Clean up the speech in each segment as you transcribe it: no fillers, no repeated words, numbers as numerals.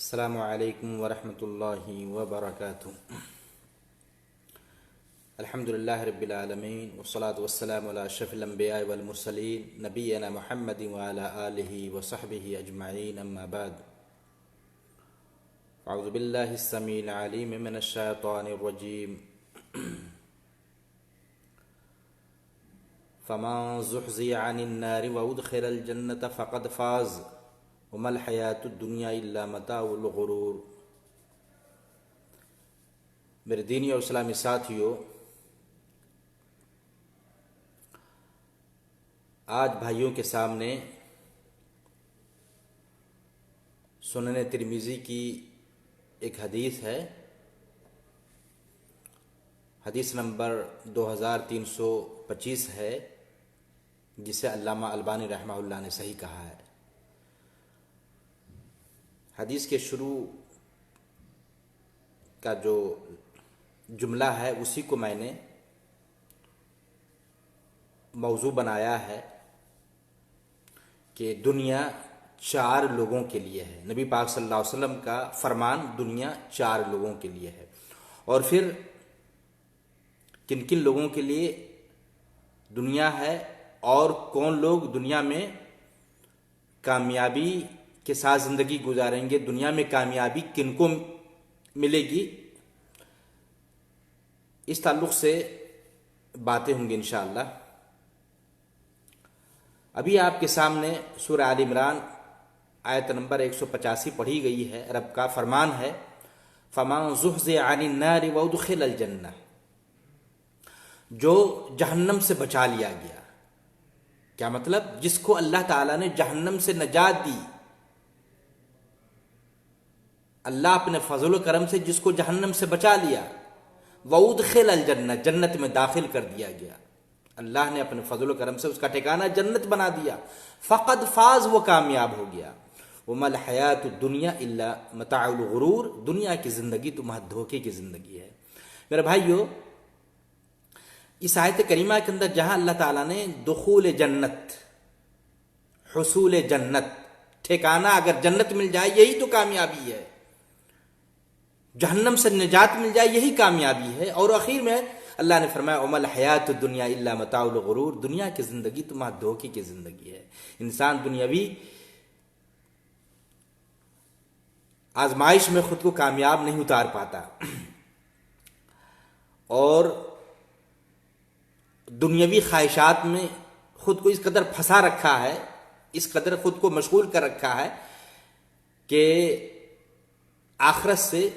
السلام علیکم ورحمۃ اللہ وبرکاتہ۔ الحمد للہ رب العالمین والصلاة والسلام علی اشرف الانبیاء والمرسلین نبینا محمد وعلی آلہ وصحبہ اجمعین، اما بعد۔ اعوذ باللہ السمیع العلیم من الشیطان الرجیم۔ فمن زحزح عن النار وادخل الجنة فقد فاز وما الحیات الدنیا الا متاع الغرور۔ میرے دینی اور اسلامی ساتھیوں، آج بھائیوں کے سامنے سنن ترمذی کی ایک حدیث ہے، حدیث نمبر 2325 ہے، جسے علامہ البانی رحمہ اللہ نے صحیح کہا ہے۔ حدیث کے شروع کا جو جملہ ہے اسی کو میں نے موضوع بنایا ہے کہ دنیا چار لوگوں کے لیے ہے۔ نبی پاک صلی اللہ علیہ وسلم کا فرمان دنیا چار لوگوں کے لیے ہے، اور پھر کن کن لوگوں کے لیے دنیا ہے اور کون لوگ دنیا میں کامیابی کے ساتھ زندگی گزاریں گے، دنیا میں کامیابی کن کو ملے گی، اس تعلق سے باتیں ہوں گی انشاءاللہ۔ ابھی آپ کے سامنے سورہ آل عمران آیت نمبر 185 پڑھی گئی ہے۔ رب کا فرمان ہے، فَمَن زُحْزِحَ عَنِ النَّارِ وَأُدْخِلَ الْجَنَّةَ، جو جہنم سے بچا لیا گیا۔ کیا مطلب؟ جس کو اللہ تعالیٰ نے جہنم سے نجات دی، اللہ اپنے فضل و کرم سے جس کو جہنم سے بچا لیا، وَأُدْخِلَ الْجَنَّةَ، جنت میں داخل کر دیا گیا، اللہ نے اپنے فضل و کرم سے اس کا ٹھکانہ جنت بنا دیا، فقد فاز، وہ کامیاب ہو گیا۔ وَمَا الْحَيَاةُ الدُّنْيَا إِلَّا مَتَاعُ الْغُرُورِ، دنیا کی زندگی تو محض دھوکے کی زندگی ہے۔ میرے بھائیو، اس آیت کریمہ کے اندر جہاں اللہ تعالیٰ نے دخول جنت، حصول جنت، ٹھکانہ اگر جنت مل جائے یہی تو کامیابی ہے، جہنم سے نجات مل جائے یہی کامیابی ہے، اور آخر میں اللہ نے فرمایا وَمَا الْحَيَاةُ الدُّنْيَا إِلَّا مَتَاعُ الْغُرُورِ، دنیا کی زندگی تو محض دھوکے کی زندگی ہے۔ انسان دنیاوی آزمائش میں خود کو کامیاب نہیں اتار پاتا، اور دنیاوی خواہشات میں خود کو اس قدر پھنسا رکھا ہے، اس قدر خود کو مشغول کر رکھا ہے کہ آخرت سے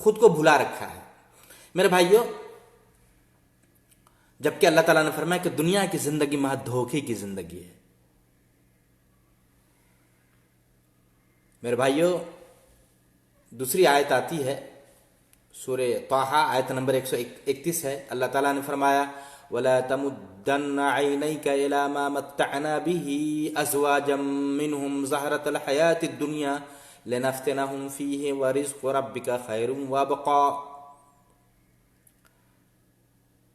خود کو بھلا رکھا ہے۔ میرے بھائیو، جبکہ اللہ تعالیٰ نے فرمایا کہ دنیا کی زندگی محض دھوکے کی زندگی ہے۔ میرے بھائیو، دوسری آیت آتی ہے سورہ طٰہٰ آیت نمبر 131 ہے، اللہ تعالیٰ نے فرمایا وَلَا تَمُدَّنَّ عَيْنَيْكَ إِلَىٰ مَا مَتَّعْنَا بِهِ أَزْوَاجًا مِّنْهُمْ زَهْرَةَ الْحَيَاةِ الدُّنْيَا لِنَفْتِنَهُمْ فِيهِ وَرِزْقُ رَبِّكَ خَيْرٌ وَأَبْقَىٰ۔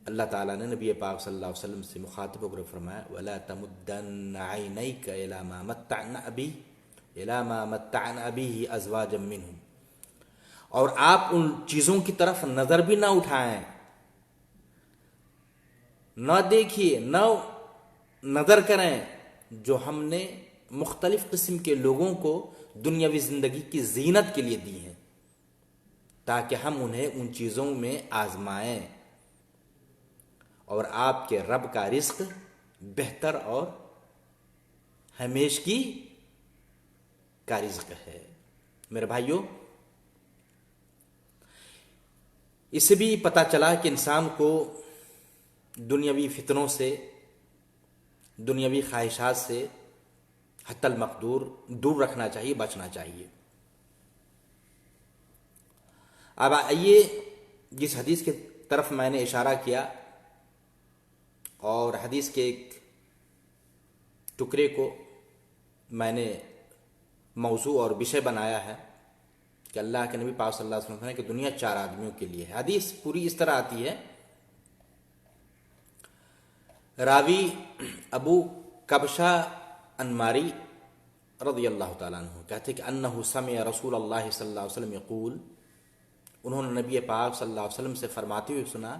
اللہ تعالیٰ نے نبی پاک صلی اللہ علیہ وسلم سے مخاطب ہو کر فرمایا وَلَا تَمُدَّنَّ عَيْنَيْكَ إِلَىٰ مَا مَتَّعْنَا بِهِ أَزْوَاجًا مِّنْهُمْ، اور آپ ان چیزوں کی طرف نظر بھی نہ اٹھائیں، نہ دیکھیے، نہ نظر کریں جو ہم نے مختلف قسم کے لوگوں کو دنیاوی زندگی کی زینت کے لیے دی ہیں، تاکہ ہم انہیں ان چیزوں میں آزمائیں، اور آپ کے رب کا رزق بہتر اور ہمیشگی کا رزق ہے۔ میرے بھائیو، اس سے بھی پتہ چلا کہ انسان کو دنیاوی فتنوں سے، دنیاوی خواہشات سے حتی المقدور دور رکھنا چاہیے، بچنا چاہیے۔ اب آئیے جس حدیث کی طرف میں نے اشارہ کیا، اور حدیث کے ایک ٹکڑے کو میں نے موضوع اور وشے بنایا ہے کہ اللہ کے نبی پاک صلی اللہ علیہ وسلم نے کہ دنیا چار آدمیوں کے لیے ہے۔ حدیث پوری اس طرح آتی ہے، راوی ابو کبشہ انماری رضی اللہ تعالیٰ عنہ کہتے کہ انہ سمع رسول اللہ صلی اللہ علیہ وسلم یقول، انہوں نے نبی پاک صلی اللہ علیہ وسلم سے فرماتے ہوئے سنا،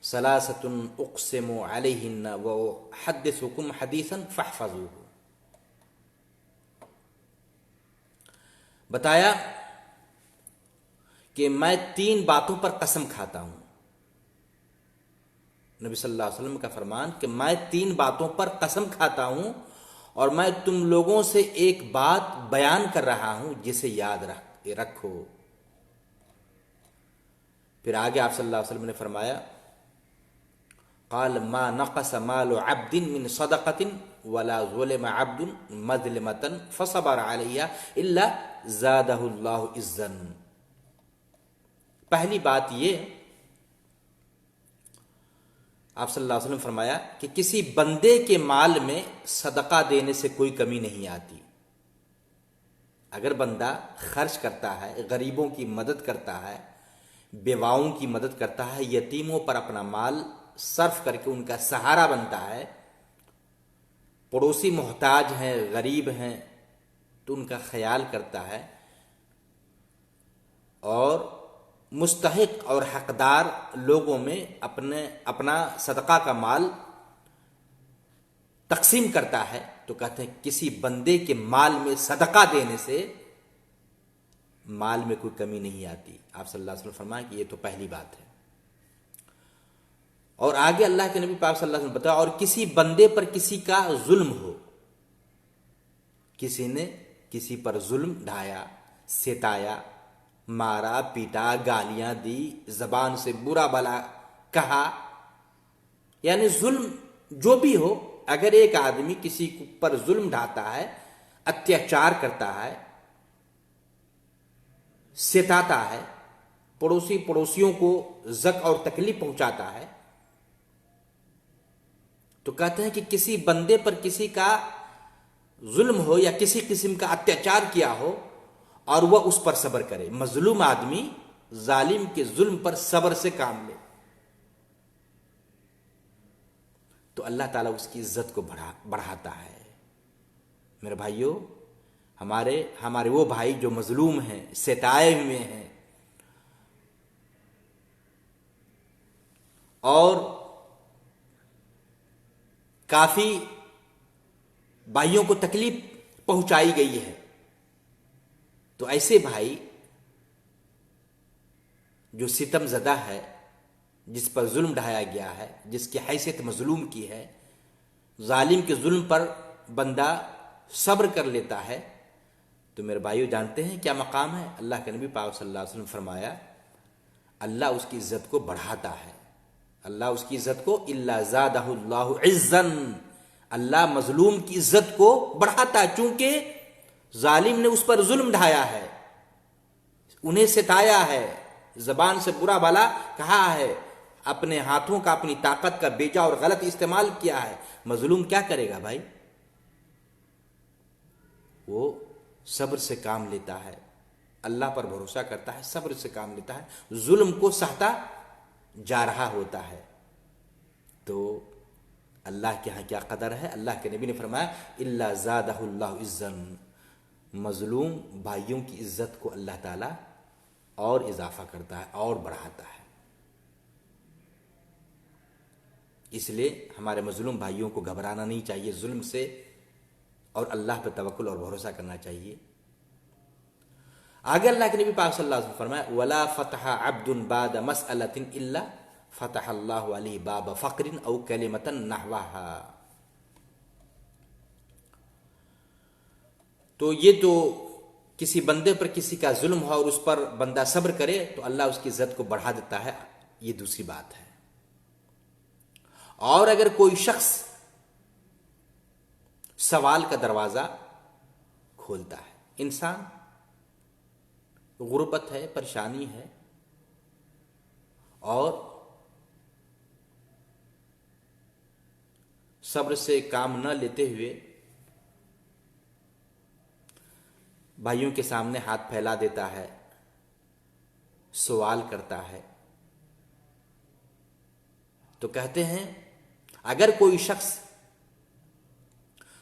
ثلاثۃ اقسم علیہن واحدثکم حدیثا فاحفظوہ، بتایا کہ میں 3 باتوں پر قسم کھاتا ہوں. نبی صلی اللہ علیہ وسلم کا فرمان کہ میں 3 باتوں پر قسم کھاتا ہوں اور میں تم لوگوں سے ایک بات بیان کر رہا ہوں جسے یاد رکھو. پھر آگے آپ صلی اللہ علیہ وسلم نے فرمایا، قال ما نقص مال عبد من صدقة ولا ظلم عبد مظلمة فصبر عليها الا زاده الله عزا. پہلی بات یہ، آپ صلی اللہ علیہ وسلم فرمایا کہ کسی بندے کے مال میں صدقہ دینے سے کوئی کمی نہیں آتی. اگر بندہ خرچ کرتا ہے، غریبوں کی مدد کرتا ہے، بیواؤں کی مدد کرتا ہے، یتیموں پر اپنا مال صرف کر کے ان کا سہارا بنتا ہے، پڑوسی محتاج ہیں، غریب ہیں تو ان کا خیال کرتا ہے، اور مستحق اور حقدار لوگوں میں اپنا صدقہ کا مال تقسیم کرتا ہے، تو کہتے ہیں کسی بندے کے مال میں صدقہ دینے سے مال میں کوئی کمی نہیں آتی. آپ صلی اللہ علیہ وسلم فرمایا کہ یہ تو پہلی بات ہے. اور آگے اللہ کے نبی پاک صلی اللہ علیہ وسلم بتایا، اور کسی بندے پر کسی کا ظلم ہو، کسی نے کسی پر ظلم ڈھایا، ستایا، مارا، پیٹا، گالیاں دی، زبان سے برا بھلا کہا، یعنی ظلم جو بھی ہو، اگر ایک آدمی کسی پر ظلم ڈھاتا ہے، اتیاچار کرتا ہے، ستاتا ہے، پڑوسیوں کو زک اور تکلیف پہنچاتا ہے، تو کہتے ہیں کہ کسی بندے پر کسی کا ظلم ہو یا کسی قسم کا اتیاچار کیا ہو اور وہ اس پر صبر کرے. مظلوم آدمی ظالم کے ظلم پر صبر سے کام لے تو اللہ تعالیٰ اس کی عزت کو بڑھاتا ہے. میرے بھائیوں، ہمارے وہ بھائی جو مظلوم ہیں، ستائے ہوئے ہیں، اور کافی بھائیوں کو تکلیف پہنچائی گئی ہے، تو ایسے بھائی جو ستم زدہ ہے، جس پر ظلم ڈھایا گیا ہے، جس کی حیثیت مظلوم کی ہے، ظالم کے ظلم پر بندہ صبر کر لیتا ہے، تو میرے بھائیو جانتے ہیں کیا مقام ہے؟ اللہ کے نبی پاک صلی اللہ علیہ وسلم فرمایا اللہ اس کی عزت کو بڑھاتا ہے. اللہ اس کی عزت کو الا زادہ اللہ عزا، اللہ مظلوم کی عزت کو بڑھاتا ہے، چونکہ ظالم نے اس پر ظلم ڈھایا ہے، انہیں ستایا ہے، زبان سے برا بھلا کہا ہے، اپنے ہاتھوں کا، اپنی طاقت کا بیجا اور غلط استعمال کیا ہے. مظلوم کیا کرے گا بھائی؟ وہ صبر سے کام لیتا ہے، اللہ پر بھروسہ کرتا ہے، صبر سے کام لیتا ہے، ظلم کو سہتا جا رہا ہوتا ہے. تو اللہ کے ہاں کیا قدر ہے؟ اللہ کے نبی نے فرمایا الا زادہ اللہ عزا، مظلوم بھائیوں کی عزت کو اللہ تعالی اور اضافہ کرتا ہے اور بڑھاتا ہے. اس لیے ہمارے مظلوم بھائیوں کو گھبرانا نہیں چاہیے ظلم سے، اور اللہ پہ توکل اور بھروسہ کرنا چاہیے. آگے اللہ کے نبی پاک صلی اللہ علیہ وسلم فرمایا ولا فتح عبد بعد مسألة الا فتح اللہ علیہ باب فقر او کلمۃ نحوها. تو یہ تو کسی بندے پر کسی کا ظلم ہو اور اس پر بندہ صبر کرے تو اللہ اس کی عزت کو بڑھا دیتا ہے، یہ دوسری بات ہے. اور اگر کوئی شخص سوال کا دروازہ کھولتا ہے، انسان غربت ہے، پریشانی ہے، اور صبر سے کام نہ لیتے ہوئے بھائیوں کے سامنے ہاتھ پھیلا دیتا ہے، سوال کرتا ہے، تو کہتے ہیں اگر کوئی شخص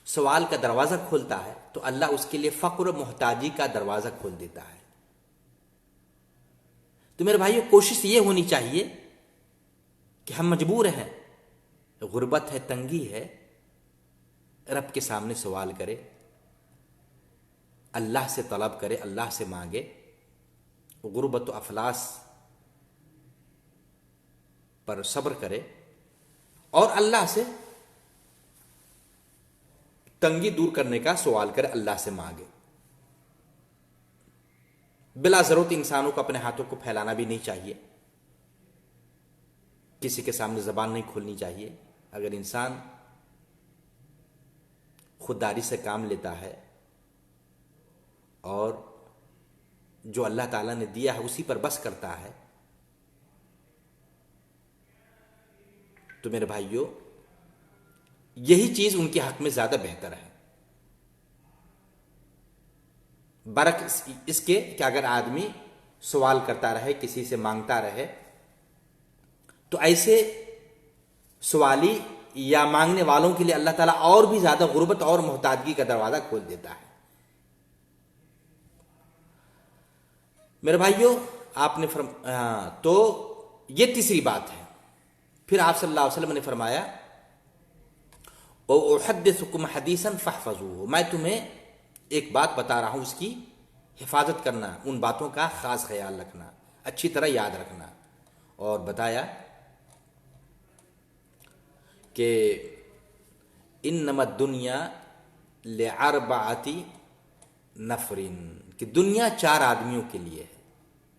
سوال کا دروازہ کھولتا ہے تو اللہ اس کے لیے فقر و محتاجی کا دروازہ کھول دیتا ہے. تو میرے بھائیو کوشش یہ ہونی چاہیے کہ ہم مجبور ہیں، غربت ہے، تنگی ہے، رب کے سامنے سوال کرے، اللہ سے طلب کرے، اللہ سے مانگے، غربت و افلاس پر صبر کرے اور اللہ سے تنگی دور کرنے کا سوال کرے، اللہ سے مانگے. بلا ضرورت انسانوں کو اپنے ہاتھوں کو پھیلانا بھی نہیں چاہیے، کسی کے سامنے زبان نہیں کھولنی چاہیے. اگر انسان خودداری سے کام لیتا ہے اور جو اللہ تعالیٰ نے دیا ہے اسی پر بس کرتا ہے تو میرے بھائیوں یہی چیز ان کے حق میں زیادہ بہتر ہے، برعکس اس کے کہ اگر آدمی سوال کرتا رہے، کسی سے مانگتا رہے، تو ایسے سوالی یا مانگنے والوں کے لیے اللہ تعالیٰ اور بھی زیادہ غربت اور محتاجگی کا دروازہ کھول دیتا ہے. میرے بھائیوں آپ نے تو یہ تیسری بات ہے. پھر آپ صلی اللہ علیہ وسلم نے فرمایا وَأُحَدِّثُكُمْ حَدِيثًا فَاحْفَظُوهُ، میں تمہیں ایک بات بتا رہا ہوں، اس کی حفاظت کرنا، ان باتوں کا خاص خیال رکھنا، اچھی طرح یاد رکھنا. اور بتایا کہ انما الدنیا لأربعۃ نفر، کہ دنیا 4 آدمیوں کے لیے ہے.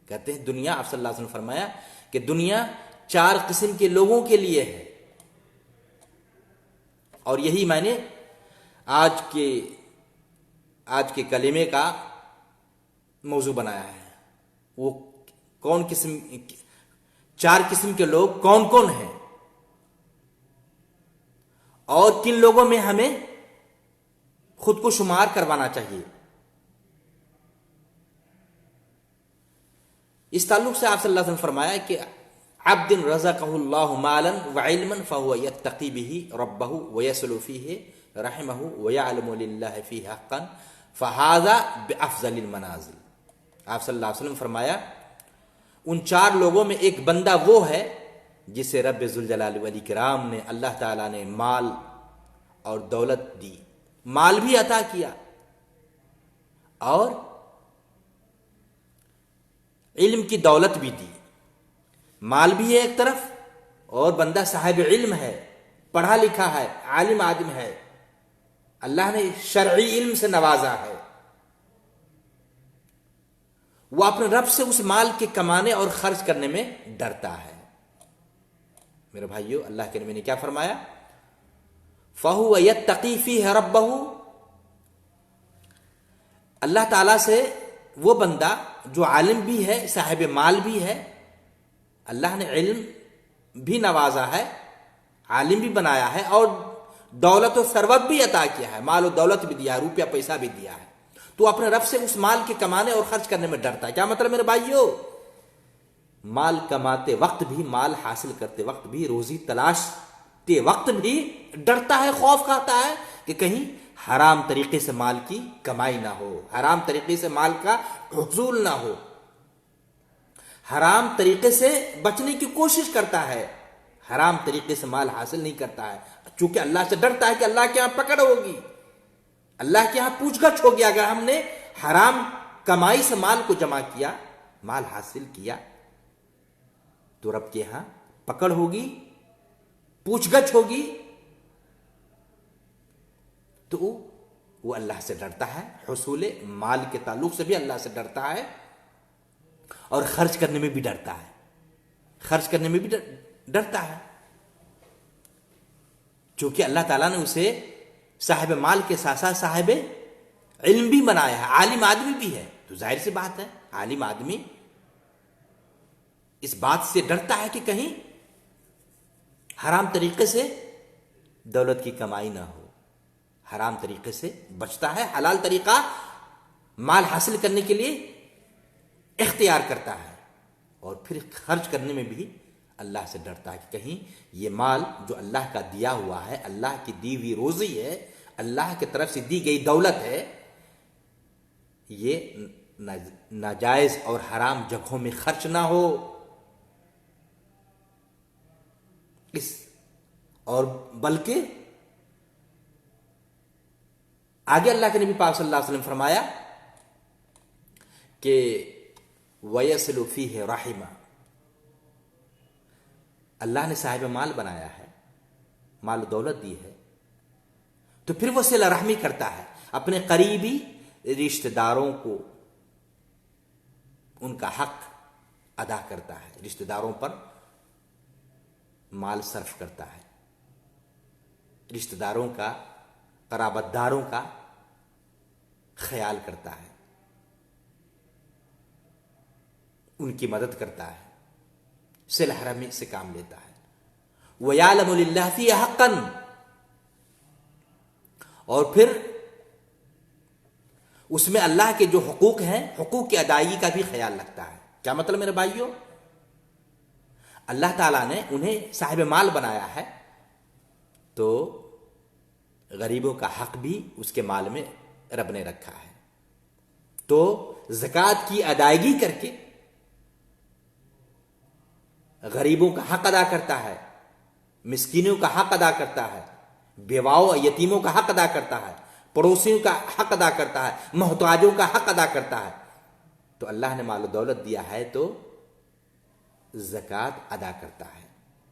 کہتے ہیں دنیا، آپ صلی اللہ علیہ وسلم نے فرمایا کہ دنیا 4 قسم کے لوگوں کے لیے ہے. اور یہی میں نے آج کے کلمے کا موضوع بنایا ہے. وہ کون قسم، 4 قسم کے لوگ کون کون ہیں اور کن لوگوں میں ہمیں خود کو شمار کروانا چاہیے. اس تعلق سے آپ صلی اللہ علیہ وسلم نے فرمایا کہ عبد رزقہ اللہ مالا وعلما فهو يتقي به ربه ويصل فيه رحمه ويعلم لله فيه حقا فهذا بافضل المنازل. آپ صلی اللہ علیہ وسلم نے فرمایا ان 4 لوگوں میں ایک بندہ وہ ہے جسے رب ذوالجلال والاکرام نے، اللہ تعالیٰ نے مال اور دولت دی، مال بھی عطا کیا اور علم کی دولت بھی دی. مال بھی ہے ایک طرف اور بندہ صاحب علم ہے، پڑھا لکھا ہے، عالم آدم ہے، اللہ نے شرعی علم سے نوازا ہے. وہ اپنے رب سے اس مال کے کمانے اور خرچ کرنے میں ڈرتا ہے. میرے بھائیو اللہ کے نبی نے کیا فرمایا؟ فَهُوَ يَتَّقِي فِيهِ رَبَّهُ، اللہ تعالیٰ سے وہ بندہ جو عالم بھی ہے، صاحب مال بھی ہے، اللہ نے علم بھی نوازا ہے، عالم بھی بنایا ہے اور دولت و ثروت بھی عطا کیا ہے، مال و دولت بھی دیا ہے، روپیہ پیسہ بھی دیا ہے، تو اپنے رب سے اس مال کے کمانے اور خرچ کرنے میں ڈرتا ہے. کیا مطلب میرے بھائیو؟ مال کماتے وقت بھی، مال حاصل کرتے وقت بھی، روزی تلاشتے وقت بھی ڈرتا ہے، خوف کھاتا ہے کہ کہیں حرام طریقے سے مال کی کمائی نہ ہو، حرام طریقے سے مال کا حصول نہ ہو، حرام طریقے سے بچنے کی کوشش کرتا ہے، حرام طریقے سے مال حاصل نہیں کرتا ہے، چونکہ اللہ سے ڈرتا ہے کہ اللہ کے یہاں پکڑ ہوگی، اللہ کے یہاں پوچھ گچھ ہوگی. اگر ہم نے حرام کمائی سے مال کو جمع کیا، مال حاصل کیا، تو رب کے یہاں پکڑ ہوگی، پوچھ گچھ ہوگی. تو وہ اللہ سے ڈرتا ہے، حصول مال کے تعلق سے بھی اللہ سے ڈرتا ہے اور خرچ کرنے میں بھی ڈرتا ہے، خرچ کرنے میں بھی ڈرتا ہے، چونکہ اللہ تعالیٰ نے اسے صاحب مال کے ساتھ ساتھ صاحب علم بھی بنایا ہے، عالم آدمی بھی ہے. تو ظاہر سی بات ہے عالم آدمی اس بات سے ڈرتا ہے کہ کہیں حرام طریقے سے دولت کی کمائی نہ ہو، حرام طریقے سے بچتا ہے، حلال طریقہ مال حاصل کرنے کے لیے اختیار کرتا ہے اور پھر خرچ کرنے میں بھی اللہ سے ڈرتا ہے کہ کہیں یہ مال جو اللہ کا دیا ہوا ہے، اللہ کی دی ہوئی روزی ہے، اللہ کی طرف سے دی گئی دولت ہے، یہ ناجائز اور حرام جگہوں میں خرچ نہ ہو، اس اور بلکہ آگے اللہ کے نبی پاک صلی اللہ علیہ وسلم فرمایا کہ وَيَصِلُ فِيهِ رَحِمًا، اللہ نے صاحب مال بنایا ہے، مال و دولت دی ہے، تو پھر وہ صلہ رحمی کرتا ہے، اپنے قریبی رشتہ داروں کو ان کا حق ادا کرتا ہے، رشتہ داروں پر مال صرف کرتا ہے، رشتہ داروں کا، قرابت داروں کا خیال کرتا ہے، ان کی مدد کرتا ہے، صلہ رحمی سے کام لیتا ہے۔ وَيَعْلَمُ لِلَّهِ فِيهِ حَقًّا، اور پھر اس میں اللہ کے جو حقوق ہیں، حقوق کی ادائیگی کا بھی خیال رکھتا ہے۔ کیا مطلب میرے بھائیوں؟ اللہ تعالیٰ نے انہیں صاحب مال بنایا ہے تو غریبوں کا حق بھی اس کے مال میں رب نے رکھا ہے، تو زکوٰۃ کی ادائیگی کر کے غریبوں کا حق ادا کرتا ہے، مسکینوں کا حق ادا کرتا ہے، بیواؤں یتیموں کا حق ادا کرتا ہے، پڑوسیوں کا حق ادا کرتا ہے، محتاجوں کا حق ادا کرتا ہے۔ تو اللہ نے مال و دولت دیا ہے تو زکوٰۃ ادا کرتا ہے،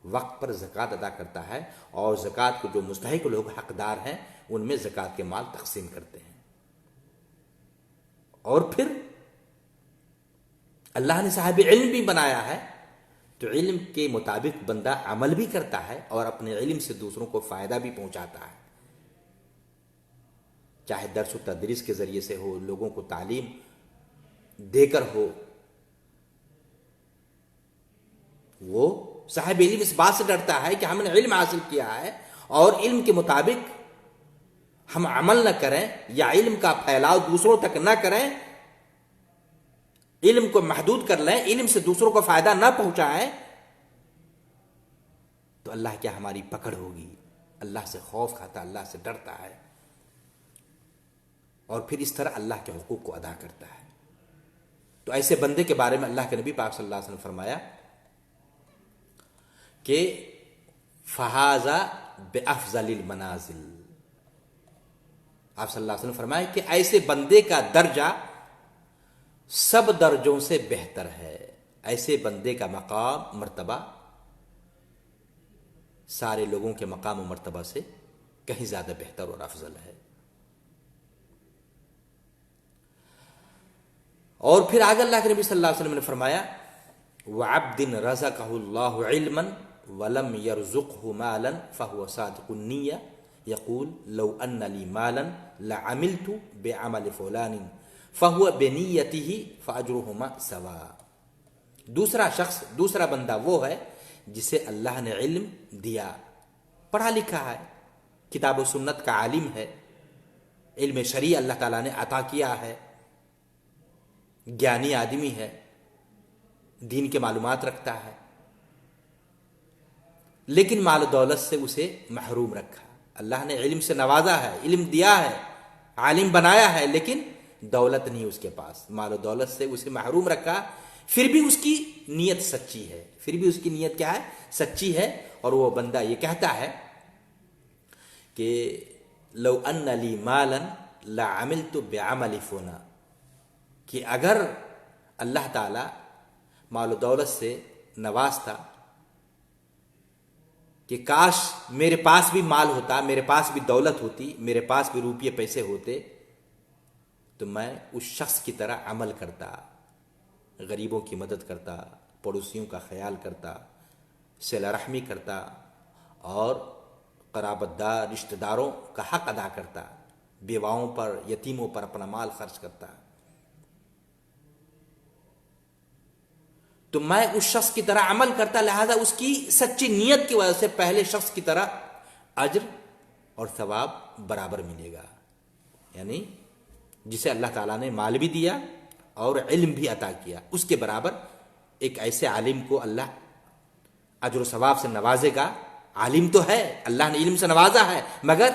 وقت پر زکوٰۃ ادا کرتا ہے، اور زکوٰۃ کو جو مستحق لوگ حقدار ہیں ان میں زکوٰۃ کے مال تقسیم کرتے ہیں۔ اور پھر اللہ نے صاحب علم بھی بنایا ہے، تو علم کے مطابق بندہ عمل بھی کرتا ہے اور اپنے علم سے دوسروں کو فائدہ بھی پہنچاتا ہے، چاہے درس و تدریس کے ذریعے سے ہو، لوگوں کو تعلیم دے کر ہو۔ وہ صاحب علم اس بات سے ڈرتا ہے کہ ہم نے علم حاصل کیا ہے اور علم کے مطابق ہم عمل نہ کریں یا علم کا پھیلاؤ دوسروں تک نہ کریں، علم کو محدود کر لیں، علم سے دوسروں کو فائدہ نہ پہنچائیں، تو اللہ کیا ہماری پکڑ ہوگی۔ اللہ سے خوف کھاتا، اللہ سے ڈرتا ہے، اور پھر اس طرح اللہ کے حقوق کو ادا کرتا ہے۔ تو ایسے بندے کے بارے میں اللہ کے نبی پاک صلی اللہ علیہ وسلم نے فرمایا کہ فہذا بافضل المنازل، آپ صلی اللہ علیہ وسلم نے فرمایا کہ ایسے بندے کا درجہ سب درجوں سے بہتر ہے، ایسے بندے کا مقام مرتبہ سارے لوگوں کے مقام و مرتبہ سے کہیں زیادہ بہتر اور افضل ہے۔ اور پھر آگے اللہ کے نبی صلی اللہ علیہ وسلم نے فرمایا وَعَبْدٍ رَزَقَهُ اللَّهُ عِلْمًا وَلَمْ يَرْزُقْهُ مَالًا فَهُوَ صَادِقُ النِّيَّةِ يَقُولُ لَوْ أَنَّ لِي مَالًا لَعَمِلْتُ بِعَمَلِ فُلَانٍ فَهُوَ بِنِيَّتِهِ فَأَجْرُهُمَا سَوَاءٌ۔ دوسرا شخص، دوسرا بندہ وہ ہے جسے اللہ نے علم دیا، پڑھا لکھا ہے، کتاب و سنت کا عالم ہے، علم شرعی اللہ تعالیٰ نے عطا کیا ہے، گیانی آدمی ہے، دین کے معلومات رکھتا ہے، لیکن مال و دولت سے اسے محروم رکھا۔ اللہ نے علم سے نوازا ہے، علم دیا ہے، عالم بنایا ہے، لیکن دولت نہیں اس کے پاس، مال و دولت سے اسے محروم رکھا۔ پھر بھی اس کی نیت سچی ہے، پھر بھی اس کی نیت کیا ہے؟ سچی ہے، اور وہ بندہ یہ کہتا ہے کہ لو ان لی مالا لعملت بعمل فلاں، کہ اگر اللہ تعالی مال و دولت سے نوازتا، کہ کاش میرے پاس بھی مال ہوتا، میرے پاس بھی دولت ہوتی، میرے پاس بھی روپیے پیسے ہوتے، تو میں اس شخص کی طرح عمل کرتا، غریبوں کی مدد کرتا، پڑوسیوں کا خیال کرتا، صلہ رحمی کرتا، اور قرابت دار رشتہ داروں کا حق ادا کرتا، بیواؤں پر، یتیموں پر اپنا مال خرچ کرتا، تو میں اس شخص کی طرح عمل کرتا، لہذا اس کی سچی نیت کی وجہ سے پہلے شخص کی طرح اجر اور ثواب برابر ملے گا۔ یعنی جسے اللہ تعالیٰ نے مال بھی دیا اور علم بھی عطا کیا، اس کے برابر ایک ایسے عالم کو اللہ اجر و ثواب سے نوازے گا۔ عالم تو ہے، اللہ نے علم سے نوازا ہے، مگر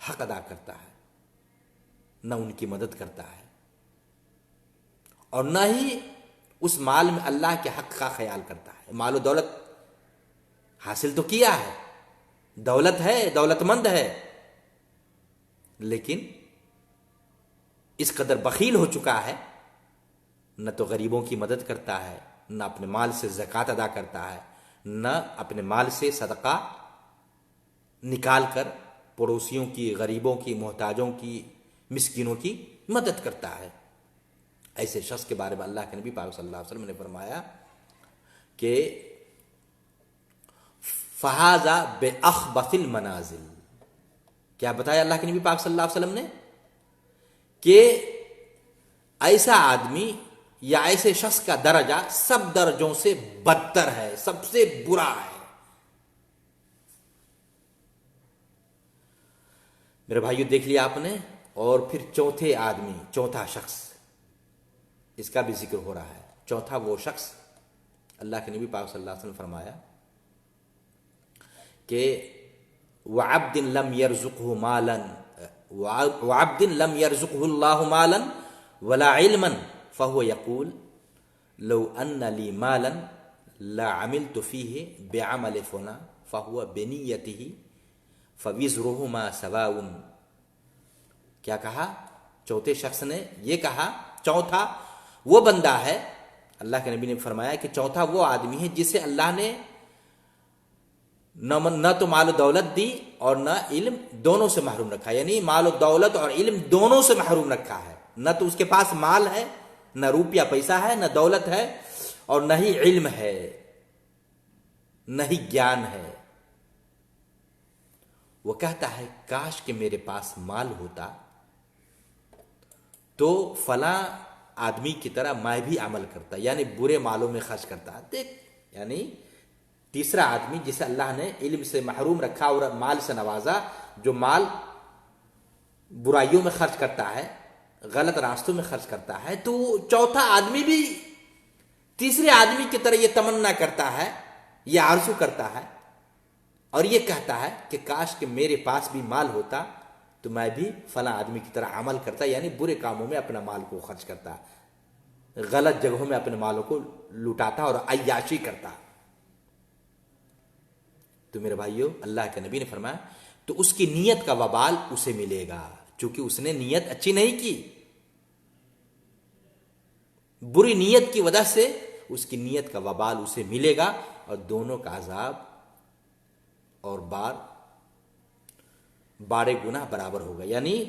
حق ادا کرتا ہے، نہ ان کی مدد کرتا ہے، اور نہ ہی اس مال میں اللہ کے حق کا خیال کرتا ہے۔ مال و دولت حاصل تو کیا ہے، دولت ہے، دولت مند ہے، لیکن اس قدر بخیل ہو چکا ہے، نہ تو غریبوں کی مدد کرتا ہے، نہ اپنے مال سے زکوٰۃ ادا کرتا ہے، نہ اپنے مال سے صدقہ نکال کر پڑوسیوں کی، غریبوں کی، محتاجوں کی، مسکینوں کی مدد کرتا ہے۔ ایسے شخص کے بارے میں اللہ کے نبی پاک صلی اللہ علیہ وسلم نے فرمایا کہ فہذا بأخبث المنازل، کیا بتایا اللہ کے نبی پاک صلی اللہ علیہ وسلم نے؟ کہ ایسا آدمی یا ایسے شخص کا درجہ سب درجوں سے بدتر ہے، سب سے برا ہے۔ میرے بھائیو دیکھ لیا آپ نے، اور پھر چوتھے آدمی، چوتھا شخص، اس کا بھی ذکر ہو رہا ہے۔ چوتھا وہ شخص، اللہ کے نبی پاک صلی اللہ علیہ وسلم نے فرمایا کہ وعبد لم يرزقه مالا، وعبد لم يرزقه الله مالا ولا علما فهو يقول لو ان لي مالا لعملت فيه بعمل فلان فهو بنيته فوزرهما سواء۔ کیا کہا چوتھے شخص نے؟ یہ کہا چوتھا وہ بندہ ہے، اللہ کے نبی نے فرمایا کہ چوتھا وہ آدمی ہے جسے اللہ نے نہ تو مال و دولت دی اور نہ علم، دونوں سے محروم رکھا، یعنی مال و دولت اور علم دونوں سے محروم رکھا ہے۔ نہ تو اس کے پاس مال ہے، نہ روپیہ پیسہ ہے، نہ دولت ہے، اور نہ ہی علم ہے، نہ ہی گیان ہے۔ وہ کہتا ہے کاش کہ میرے پاس مال ہوتا تو فلاں آدمی کی طرح میں بھی عمل کرتا، یعنی برے مالوں میں خرچ کرتا۔ دیکھ، یعنی تیسرا آدمی جسے اللہ نے علم سے محروم رکھا اور مال سے نوازا، جو مال برائیوں میں خرچ کرتا ہے، غلط راستوں میں خرچ کرتا ہے، تو چوتھا آدمی بھی تیسرے آدمی کی طرح یہ تمنا کرتا ہے، یہ آرزو کرتا ہے، اور یہ کہتا ہے کہ کاش کہ میرے پاس بھی مال ہوتا تو میں بھی فلاں آدمی کی طرح عمل کرتا، یعنی برے کاموں میں اپنا مال کو خرچ کرتا، غلط جگہوں میں اپنے مالوں کو لٹاتا اور عیاشی کرتا۔ تو میرے بھائیو، اللہ کے نبی نے فرمایا تو اس کی نیت کا وبال اسے ملے گا، چونکہ اس نے نیت اچھی نہیں کی، بری نیت کی وجہ سے اس کی نیت کا وبال اسے ملے گا، اور دونوں کا عذاب اور بارے گناہ برابر ہوگا۔ یعنی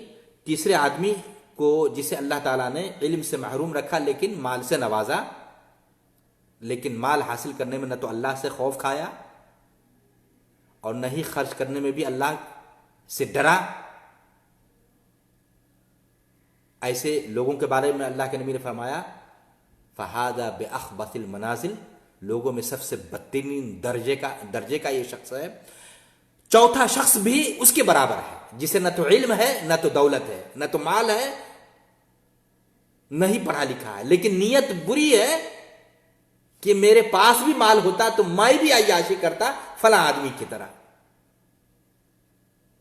تیسرے آدمی کو جسے اللہ تعالیٰ نے علم سے محروم رکھا لیکن مال سے نوازا، لیکن مال حاصل کرنے میں نہ تو اللہ سے خوف کھایا اور نہ ہی خرچ کرنے میں بھی اللہ سے ڈرا، ایسے لوگوں کے بارے میں اللہ کے نبی نے فرمایا فہذا بأخبث المنازل، لوگوں میں سب سے بدترین درجے کا یہ شخص ہے۔ چوتھا شخص بھی اس کے برابر ہے، جسے نہ تو علم ہے، نہ تو دولت ہے، نہ تو مال ہے، نہ ہی پڑھا لکھا ہے، لیکن نیت بری ہے کہ میرے پاس بھی مال ہوتا تو میں بھی عیاشی کرتا فلاں آدمی کی طرح۔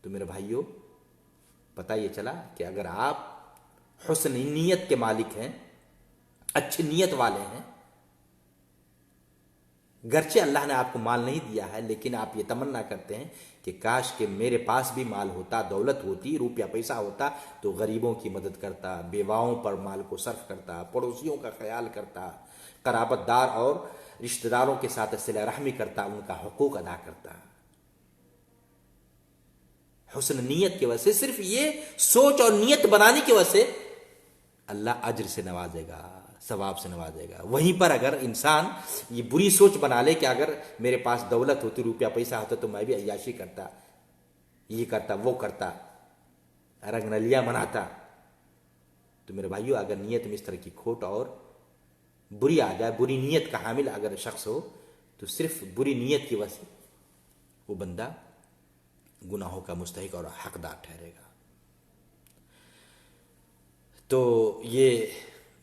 تو میرے بھائیوں، پتہ یہ چلا کہ اگر آپ حسن نیت کے مالک ہیں، اچھی نیت والے ہیں، گرچہ اللہ نے آپ کو مال نہیں دیا ہے، لیکن آپ یہ تمنا کرتے ہیں کہ کاش کہ میرے پاس بھی مال ہوتا، دولت ہوتی، روپیہ پیسہ ہوتا تو غریبوں کی مدد کرتا، بیواؤں پر مال کو صرف کرتا، پڑوسیوں کا خیال کرتا، قرابت دار اور رشتہ داروں کے ساتھ صلہ رحمی کرتا، ان کا حقوق ادا کرتا۔ حسن نیت کی وجہ سے، صرف یہ سوچ اور نیت بنانے کی وجہ سے اللہ اجر سے نوازے گا، ثواب سے نوازے گا۔ وہیں پر اگر انسان یہ بری سوچ بنا لے کہ اگر میرے پاس دولت ہوتی، روپیہ پیسہ ہوتا تو میں بھی عیاشی کرتا، یہ کرتا، وہ کرتا، رنگ نلیاں مناتا، تو میرے بھائیو اگر نیت میں اس طرح کی کھوٹ اور بری آ جائے، بری نیت کا حامل اگر شخص ہو، تو صرف بری نیت کی وجہ سے وہ بندہ گناہوں کا مستحق اور حقدار ٹھہرے گا۔ تو یہ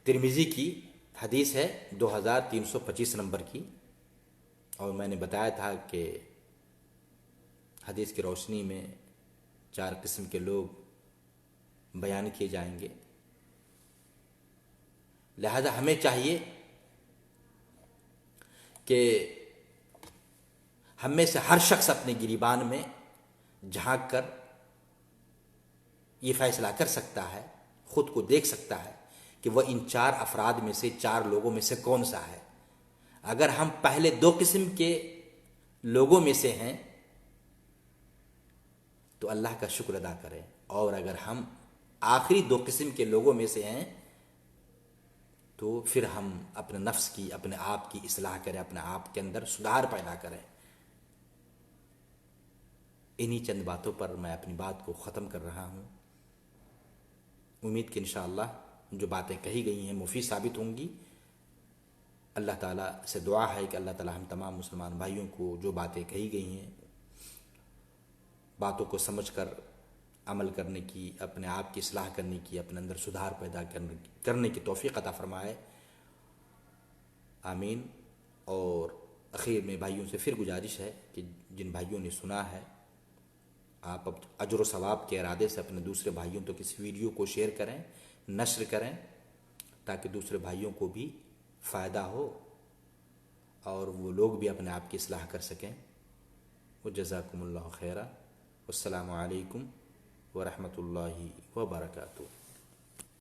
ترمذی کی حدیث ہے 2325 نمبر کی، اور میں نے بتایا تھا کہ حدیث کی روشنی میں 4 قسم کے لوگ بیان کیے جائیں گے. لہذا ہمیں چاہیے کہ ہم میں سے ہر شخص اپنے گریبان میں جھانک کر یہ فیصلہ کر سکتا ہے، خود کو دیکھ سکتا ہے کہ وہ ان 4 افراد میں سے، 4 لوگوں میں سے کون سا ہے. اگر ہم پہلے 2 قسم کے لوگوں میں سے ہیں تو اللہ کا شکر ادا کریں، اور اگر ہم آخری 2 قسم کے لوگوں میں سے ہیں تو پھر ہم اپنے نفس کی، اپنے آپ کی اصلاح کریں، اپنے آپ کے اندر سدھار پیدا کریں. انہی چند باتوں پر میں اپنی بات کو ختم کر رہا ہوں. امید کہ انشاءاللہ جو باتیں کہی گئی ہیں مفید ثابت ہوں گی. اللہ تعالیٰ سے دعا ہے کہ اللہ تعالیٰ ہم تمام مسلمان بھائیوں کو جو باتیں کہی گئی ہیں باتوں کو سمجھ کر عمل کرنے کی، اپنے آپ کی اصلاح کرنے کی، اپنے اندر سدھار پیدا کرنے کی توفیق عطا فرمائے. آمین. اور اخیر میں بھائیوں سے پھر گزارش ہے کہ جن بھائیوں نے سنا ہے آپ اب اجر و ثواب کے ارادے سے اپنے دوسرے بھائیوں تک اس ویڈیو کو شیئر کریں، نشر کریں، تاکہ دوسرے بھائیوں کو بھی فائدہ ہو اور وہ لوگ بھی اپنے آپ کی اصلاح کر سکیں. وجزاکم اللہ خیرا. والسلام علیکم ورحمۃ اللہ وبرکاتہ.